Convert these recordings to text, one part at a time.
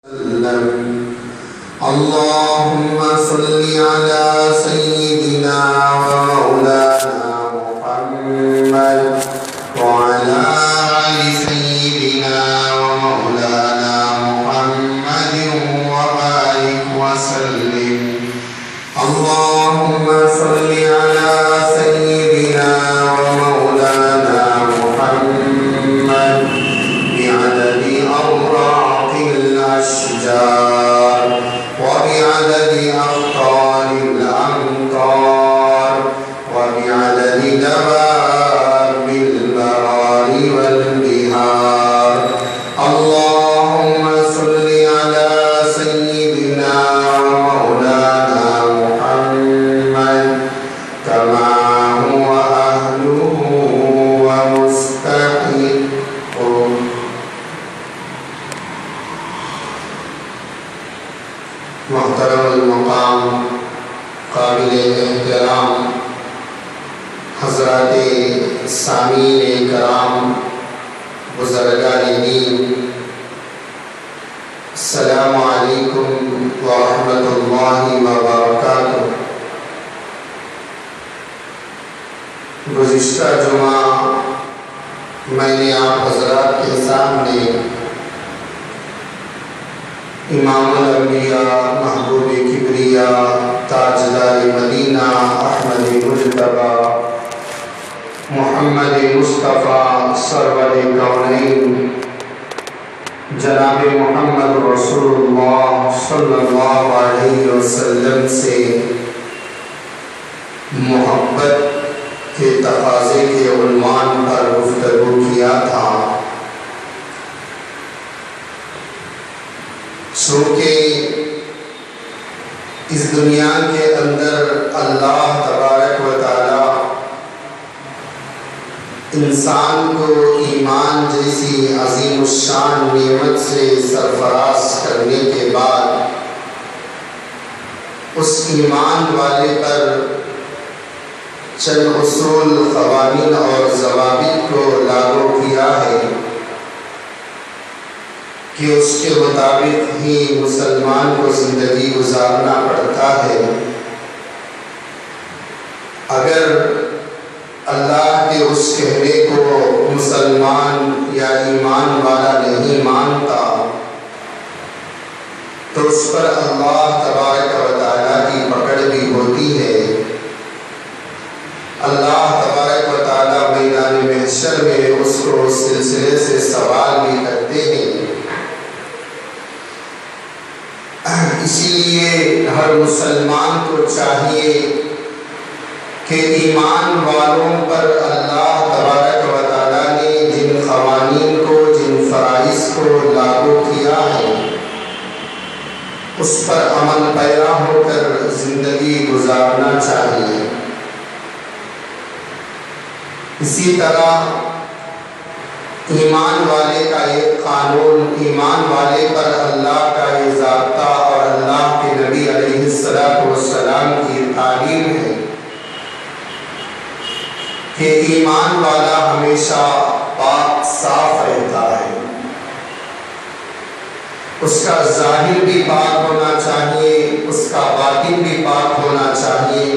اللهم صل على سيدنا ومولانا محمد وعلى آل سيدنا ومولانا محمد وبارك وسلم. اللهم صل على سيدنا ومولانا محمد بعدد أوراق الأشجار وبعدد أخطار الأمطار وبعدد دواب البحار والبحار. اللهم صل على سيدنا ومولانا محمد كما هو أهله ومستحقه. محترم المقام، قابل احترام حضرات سامعین کرام، بزرگان دین، السلام علیکم ورحمۃ اللہ وبرکاتہ. گزشتہ جمعہ میں نے آپ حضرات کے سامنے امام الانبیاء، محبوب کبریاء، تاجدار مدینہ، احمد مجتبیٰ، محمد مصطفیٰ، سرور کونین، جناب محمد رسول اللہ صلی اللہ علیہ وسلم سے محبت کے تقاضے کے عنوان پر گفتگو کیا تھا. چونکہ اس دنیا کے اندر اللہ تبارک و تعالی انسان کو ایمان جیسی عظیم الشان نعمت سے سرفراز کرنے کے بعد اس ایمان والے پر چند اصول، قوانین اور ضوابط کو لاگو کیا ہے کہ اس کے مطابق ہی مسلمان کو زندگی گزارنا پڑتا ہے. اگر اللہ کے اس کہنے کو مسلمان یا ایمان والا نہیں مانتا تو اس پر اللہ تبارک و تعالیٰ کی پکڑ بھی ہوتی ہے. اللہ تبارک و تعالیٰ میدان محشر میں اس کو اس سلسلے سے سوال بھی کرتے ہیں. اسی لیے ہر مسلمان کو چاہیے کہ ایمان والوں پر اللہ تبارک و تعالیٰ نے جن قوانین کو، جن فرائض کو لاگو کیا ہے اس پر عمل پیرا ہو کر زندگی گزارنا چاہیے. اسی طرح ایمان والے کا ایک قانون، ایمان والے پر اللہ کا یہ ضابطہ اور اللہ کے نبی علیہ السلام کی تعلیم ہے کہ ایمان والا ہمیشہ پاک صاف رہتا ہے. اس کا ظاہر بھی پاک ہونا چاہیے، اس کا باطن بھی پاک ہونا چاہیے،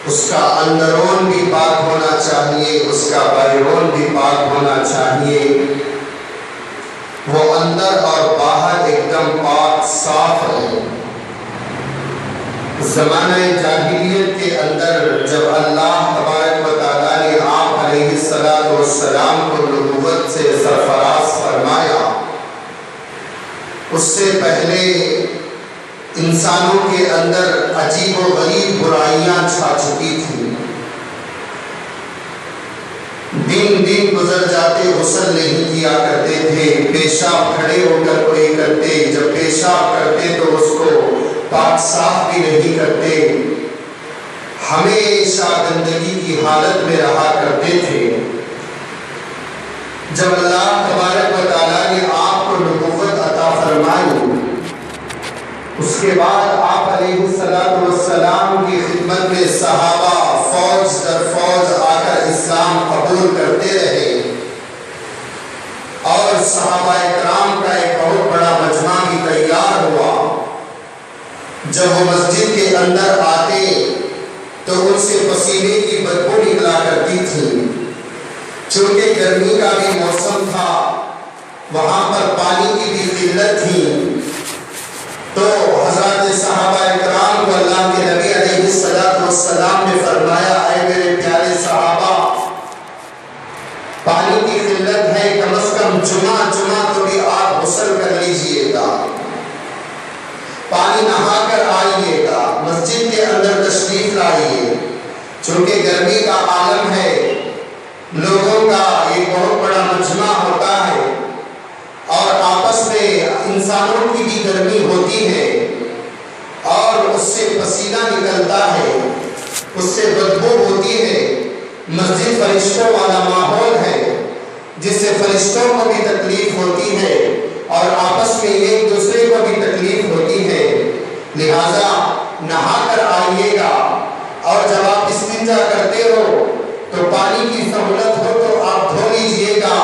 اس کا اندرون بھی پاک ہونا چاہیے، اس کا بیرون بھی پاک ہونا چاہیے. وہ اندر اور باہر ایک دم پاک صاف رہے. زمانہ جاہلیت کے اندر جب اللہ تبارک و تعالیٰ نے آپ علیہ السلام کو نبوت سے سرفراز فرمایا، اس سے پہلے انسانوں کے اندر عجیب و غریب برائیاں چھا چکی تھیں. دن گزر جاتے، غسل نہیں کیا کرتے تھے، پیشاب کھڑے ہو کر کوئی کرتے، جب پیشاب کرتے تو اس کو پاک صاف بھی نہیں کرتے، ہمیشہ گندگی کی حالت میں رہا کرتے تھے. جب اللہ تبارک و تعالیٰ نے آپ کو نبوت عطا فرمائی، اس کے بعد آپ علیہ السلام کی خدمت میں صحابہ فوج در فوج آ کر اسلام قبول کرتے رہے، اور صحابہ کرام کا ایک بہت بڑا اندر آتے تو ان سے پسینے کی بدبو نکلا کرتی تھی۔ چونکہ گرمی کا بھی موسم تھا، وہاں پر پانی کی بھی قلت تھی، تو حضرات صحابہ اکرام کو اللہ کے نبی علیہ السلام نے فرمایا، اے میرے پیارے صحابہ، پانی کی قلت ہے، کم از کم جمعہ تو بھی آپ غسل کر لیجئے گا، پانی نہا کر آئیے گا، مسجد کے اندر تشریف لائیے۔ چونکہ گرمی کا عالم ہے، لوگوں کا ایک بہت بڑا مجمع ہوتا ہے اور آپس میں انسانوں کی بھی گرمی ہوتی ہے اور اس سے پسینہ نکلتا ہے، اس سے بدبو ہوتی ہے۔ مسجد فرشتوں والا ماحول ہے جس سے فرشتوں کو بھی تکلیف ہوتی ہے اور آپس میں ایک دوسرے کو بھی تکلیف ہوتی ہے، لہذا نہا کر آئیے گا، اور جب آپ استنجا کرتے ہو تو پانی کی سہولت ہو تو آپ دھو لیجئے گا،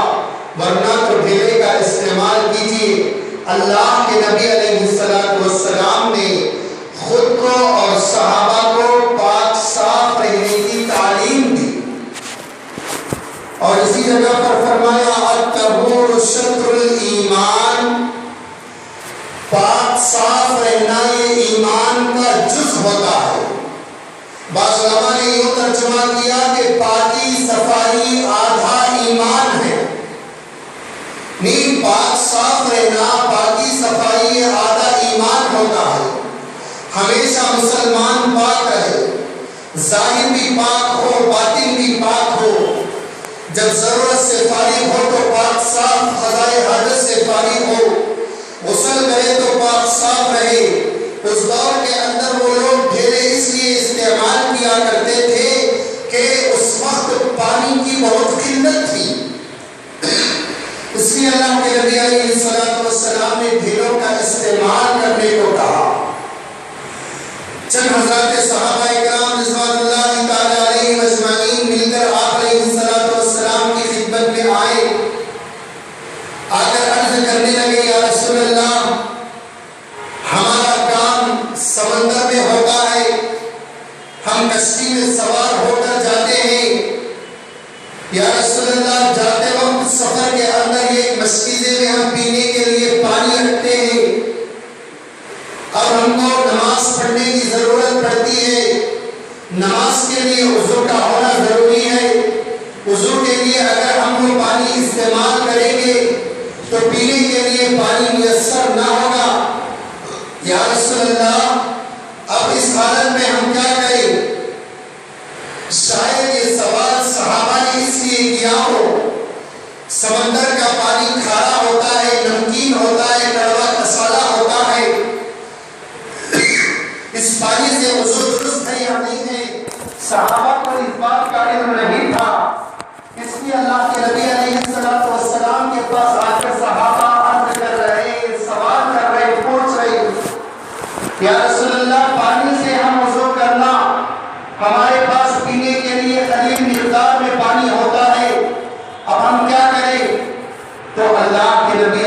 ورنہ تو ڈھیلے کا استعمال کیجئے۔ اللہ کے نبی علیہ السلام نے خود کو اور صحابہ کو پاک صاف رہنے کی تعلیم دی، اور اسی جگہ پر فرمایا الطہور شطر الایمان، پاک صاف رہنا یہ ایمان کا جز ہوتا ہے۔ بعض علماء نے یوں ترجمہ کیا کہ پاکی صفائی آدھا ایمان ہے، نہیں، پاک صاف رہنا، پاکی صفائی آدھا ایمان ہوتا ہے۔ ہمیشہ مسلمان پاک رہے، ظاہر بھی پاک ہو، باطن بھی پاک ہو، جب ضرورت سے فارغ ہو تو پاک صاف، قضائے حاجت سے فارغ ہو، غسل کرے تو پاک صاف رہے۔ اس دور کے اندر وہ لوگ ڈھیلے اس لیے استعمال کیا کرتے تھے کہ اس وقت پانی کی بہت قلت تھی، اس لیے اللہ کے نبی علیہ السلام نے ڈھیلوں کا استعمال کرنے کو کہا۔ چند حضرات صحابہ اکرام رضوان اللہ تعالی علیہم اجمعین مل کر آپ علیہ السلام کی خدمت میں آئے، آ کر عرض کرنے لگے، یا رسول اللہ، ہمارا کام سمندر میں ہوتا ہے، ہم کشتی میں سوار ہو کر جاتے ہیں، یا رسول اللہ، جاتے وقت سفر کے اندر ایک مشکیزے میں ہم پینے کے لیے پانی رکھتے ہیں، اب ہم کو نماز پڑھنے کی ضرورت پڑتی ہے، نماز کے لیے وضو کا ہونا ضروری ہے، وضو کے لیے اگر ہم وہ پانی استعمال کریں گے تو پینے کے لیے پانی میسر نہ ہوگا، یا رسول اللہ، اب اس حالت میں ہم کیا کریں؟ شاید یہ سوال صحابہ نے اس لیے کیا ہو، سمندر کا پانی کھارا ہوتا ہے، نمکین ہوتا ہے، کڑوا کسالہ ہوتا ہے، اس پانی سے وضو درست ہے یا نہیں ہے، صحابہ کو اس بات کا علم نہیں تھا، اس لیے اللہ کے نبی علیہ السلام کے پاس آ کر صحابہ عرض کر رہے، سوال کر رہے، پوچھ رہے، یا رسول اللہ، پانی سے ہم وضو کرنا، ہمارے پاس پینے کے لیے قلیل مقدار میں پانی ہوتا ہے، اب ہم کیا کریں؟ تو اللہ کے نبی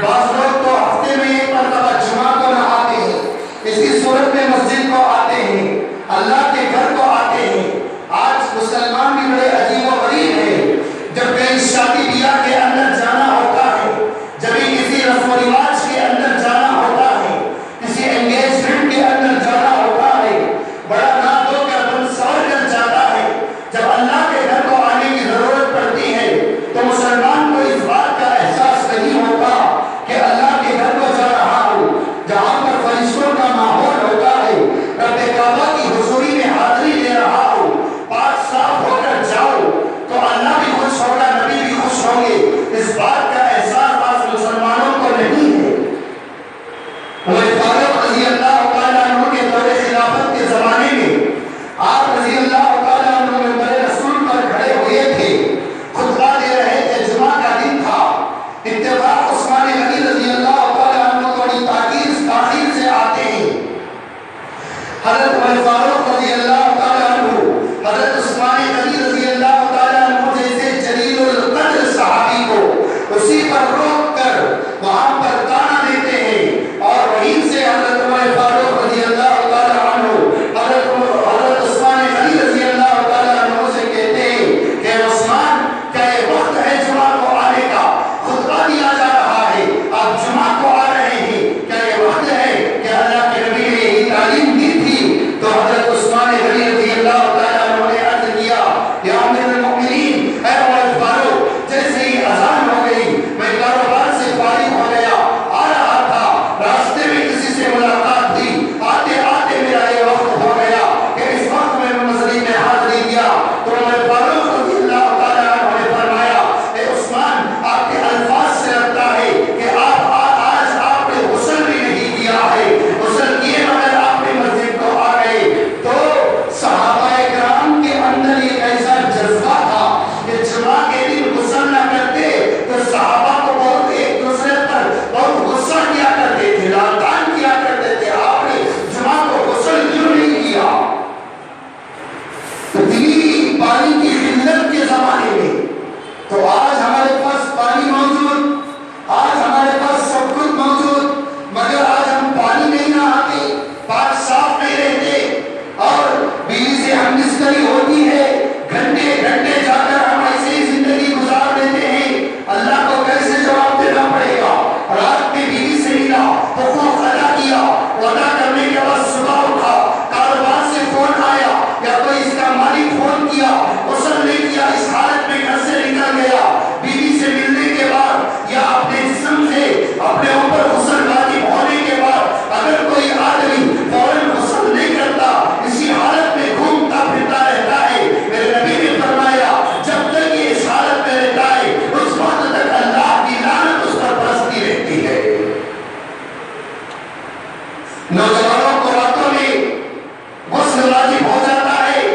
بعض لوگ تو ہفتے میں ایک مرتبہ جمعہ کو نہ آتے ہیں، اسی صورت میں مسجد کو آتے ہیں، اللہ کے گھر کو آتے ہیں۔ آج مسلمان بھی بڑے عجیب و غریب ہیں، جب کہیں شادی بیاہ کے اندر جانا ہوتا ہے، جب کسی رسم و رواج کے اندر جانا ہوتا ہے، کسی انگیجمنٹ کے اندر جانا ہوتا ہے، بڑا نہ دھو کر بن سور کر جاتا ہے۔ جب اللہ کے گھر کو آنے کی ضرورت پڑتی ہے تو مسلمان کو اس بات کا احساس نہیں ہوتا کہ اللہ کے گھر کو جا رہا ہوں، جہاں پر فرشتوں کا ماحول ہوتا ہے، رب کعبہ کی حضوری میں حاضری لے رہا ہوں، پاک صاف ہو کر جاؤ تو اللہ بھی خوش ہوگا، نبی بھی خوش ہوں گے۔ اس بات کا احساس بعض مسلمانوں کو نہیں ہے۔ عمر فاروق رضی اللہ تعالیٰ عنہ کے دور خلافت کے زمانے میں آپ رضی اللہ تعالیٰ عنہ منبر رسول پر کھڑے ہوئے تھے، خطبہ دے رہے تھے، جمعہ کا دن تھا۔ اتفاق عثمان غنی رضی اللہ تعالیٰ عنہ تھوڑی تاخیر سے آتے ہیں۔ حضرت عمر فاروق رضی اللہ تعالیٰ عنہ، حضرت عثمان غنی رضی اللہ تعالیٰ عنہ جیسے جلیل القدر صحابی کو اسی پر روک کر وہاں پر تانا دیتے ہیں، اور وہیں سے حضرت عمر فاروق رضی اللہ تعالیٰ عنہ حضرت عثمان غنی رضی اللہ تعالیٰ عنہ سے کہتے ہیں کہ عثمان، کیا یہ وقت ہے جمعہ کو آنے کا؟ خطبہ دیا جا رہا ہے، آپ جمعہ کو آ رہے ہیں، کیا یہ وقت ہے کہ اللہ کے نبی نے یہی تعلیم دی تھی؟ تو حضرت عثمان غنی رضی اللہ تعالیٰ عنہ نے عرض کیا، یا امیر المؤمنین، اے عمر فاروق، جیسے ہی اذان ہو گئی میں کاروبار سے فارغ ہو گیا، آ رہا تھا، راستے میں کسی سے ملاقات تھی، آتے آتے میرا یہ وقت ہو گیا کہ اس وقت میں مسجد میں حاضری دیا۔ تو عمر فاروق رضی اللہ تعالیٰ عنہ نے فرمایا، اے عثمان، آپ کے الفاظ سے لگتا ہے کہ آج آپ نے غسل بھی نہیں کیا ہے، غسل کیے مگر آپ نے مسجد کو آ گئے۔ تو صحابہ کرام کے اندر ایک ایسا جذبہ تھا کہ جمعہ کے دن غسل نہ کرتے تو صحابہ کو بہت ایک دوسرے پر بہت غصہ کیا کرتے تھے، لعن کیا کرتے تھے، آپ نے جمعہ کو غسل کیوں نہیں کیا؟ دلی پانی کی قلت کے زمانے میں تو آج ہمارے پاس پانی موجود، آج ہمارے پاس سب کچھ موجود، مگر آج ہم پانی نہیں نہاتے، پاک صاف نہیں رہتے، اور بیوی سے ہم مستری ہوتی ہے، گھنٹے گھنٹے جا کر ہم ایسے ہی زندگی گزار دیتے ہیں۔ اللہ کو کیسے جواب دینا پڑے گا؟ رات میں بیوی سے ملا، حقوق ادا کیا، ادا کرنے کے بعد صبح اٹھا، کاروبار سے فون آیا یا کوئی اس کا مالک فون کیا، غسل نہیں کیا، اس حالت میں گھر سے نکل گیا، بیوی سے ملنے کے بعد یا اپنے جسم سے اپنے اوپر غسل واجب ہونے کے بعد اگر کوئی آدمی فوراً غسل نہیں کرتا، اسی حالت میں گھومتا پھرتا رہتا ہے، میرے نبی نے فرمایا جب تک یہ اس حالت میں رہتا ہے اس وقت تک اللہ کی لعنت اس پر برستی رہتی ہے۔ نوجوانوں کو راتوں میں غسل واجب ہو جاتا ہے،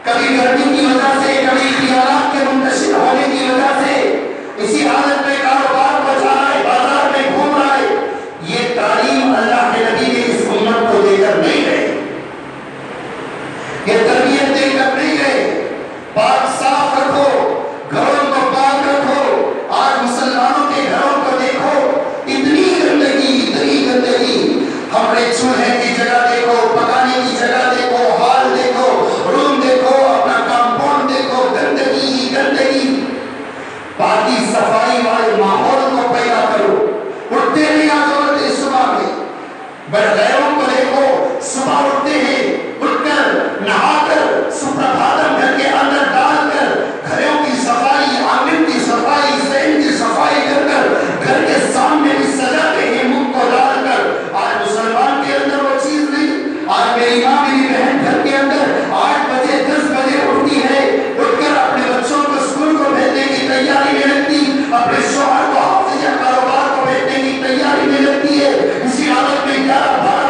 کبھی گرمی کی وجہ سے، کبھی اختیارات کے منتشر ہونے کی وجہ سے، اسی حالت میں کاروبار کو جا رہا ہے، بازار میں گھوم رہا ہے۔ یہ تعلیم اللہ کے نبی نے اس امت کو دے کر نہیں گئے، یہ تربیت دے کر نہیں گئے۔ پاک صاف رکھو، گھروں کو پاک رکھو۔ آج مسلمانوں کے گھروں کو دیکھو، اتنی گندگی، اتنی گندگی، ہم نے چولہے کی جگہ دیکھو، پکانے کی جگہ دیکھو، ہال دیکھو، روم دیکھو، اپنا کمپاؤنڈ دیکھو، گندگی ہی گندگی۔ پاکی صفائی والے ماحول کو پیدا کرو۔ اٹھتے نہیں آج عورتیں صبح میں، غیروں کو دیکھو، صبح اٹھتے ہیں، اٹھ کر نہا کر سپربھاتم گھر کے اندر ڈال کر گھروں کی صفائی، آنگن کی صفائی، صحن کی صفائی کر کر گھر کے سامنے بھی سجاتے ہیں منہ کو ڈال کر۔ آج مسلمان کے اندر وہ چیز نہیں۔ آج میری ماں میری بہن گھر کے اندر 8 بجے 10 بجے اٹھتی ہے، اٹھ کر اپنے بچوں کو اسکول کو بھیجنے کی تیاری میں لگتی، اپنے شوہر کو حافظ یا کاروبار کو بھیجنے کی تیاری میں لگتی ہے۔ اسی حالت میں 11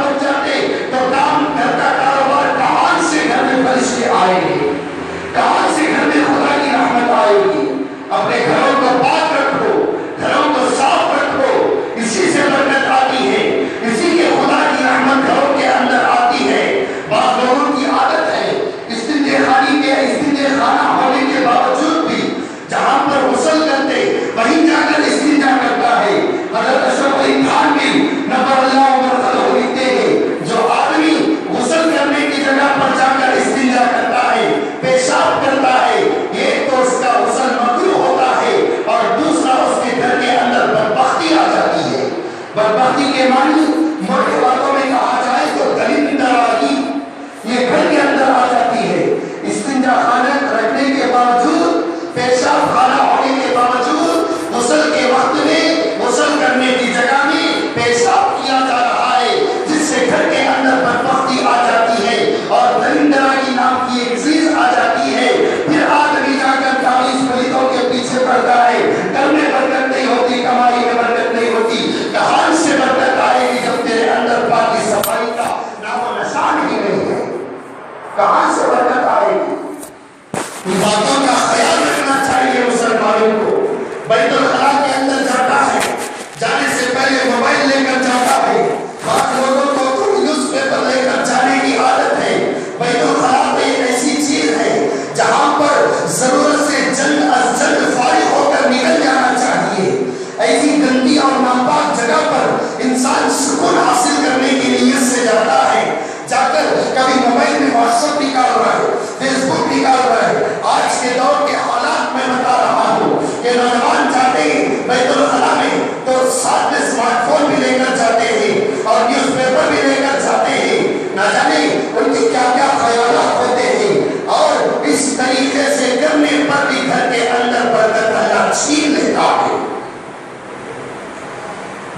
اور ناپاک جگہ پر انسان سکون حاصل کرنے کی نیت سے جاتا ہے، جا کر کبھی موبائل میں واٹس ایپ نکال رہا ہے، فیس بک نکال رہا ہے۔ آج کے دور کے حالات میں بتا رہا ہوں کہ نوجوان جاتے ہیں بیت الخلا میں تو ساتھ میں اسمارٹ فون بھی لے کر جاتے ہیں اور نیوز پیپر بھی لے کر جاتے ہیں، نہ جانے ان کے کیا کیا خیالات ہوتے ہیں، اور اس طریقے سے کرنے پر بھی گھر کے اندر برکت اللہ چھین لیتا ہے،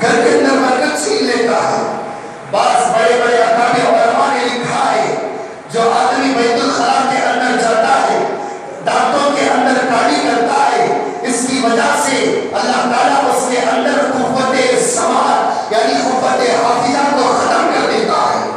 گھر کے اندر برکت چھین لیتا ہے۔ بعض بڑے بڑے اکابر علماء نے لکھا ہے جو آدمی بیت الخلا کے اندر جاتا ہے، دانتوں کے اندر کالی کرتا ہے، اس کی وجہ سے اللہ تعالیٰ اس کے اندر قوت سماعت یعنی قوت حافظہ کو ختم کر دیتا ہے۔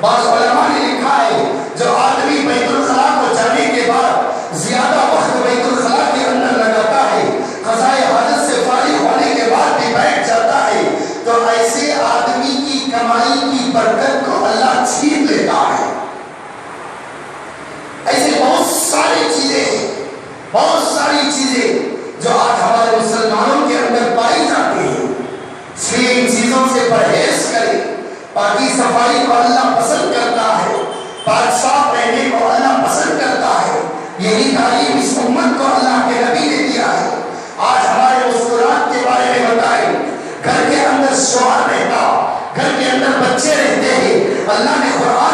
بعض علماء نے لکھا ہے جو آدمی بیت الخلا کو جانے کے بعد زیادہ وقت بیت الخلا کے اندر لگاتا ہے، قضائے حاجت سے فارغ ہونے کے بعد بھی بیٹھ جاتا ہے، تو ایسے آدمی کی کمائی کی برکت کو اللہ چھین لیتا ہے۔ ایسے بہت ساری چیزیں ہیں، بہت ساری چیزیں جو آج ہمارے مسلمانوں کے اندر پائی جاتی ہیں، اس لیے ان چیزوں سے پرہیز کریں۔ پاکی صفائی کو اللہ پسند کرتا ہے، پاک صاف رہنے کو اللہ پسند کرتا ہے، یہی تعلیم اس امت کو اللہ کے نبی نے دیا ہے۔ آج ہمارے مستورات کے بارے میں بتائیں، گھر کے اندر شوہر رہتا، گھر کے اندر بچے رہتے ہیں، اللہ نے قرآن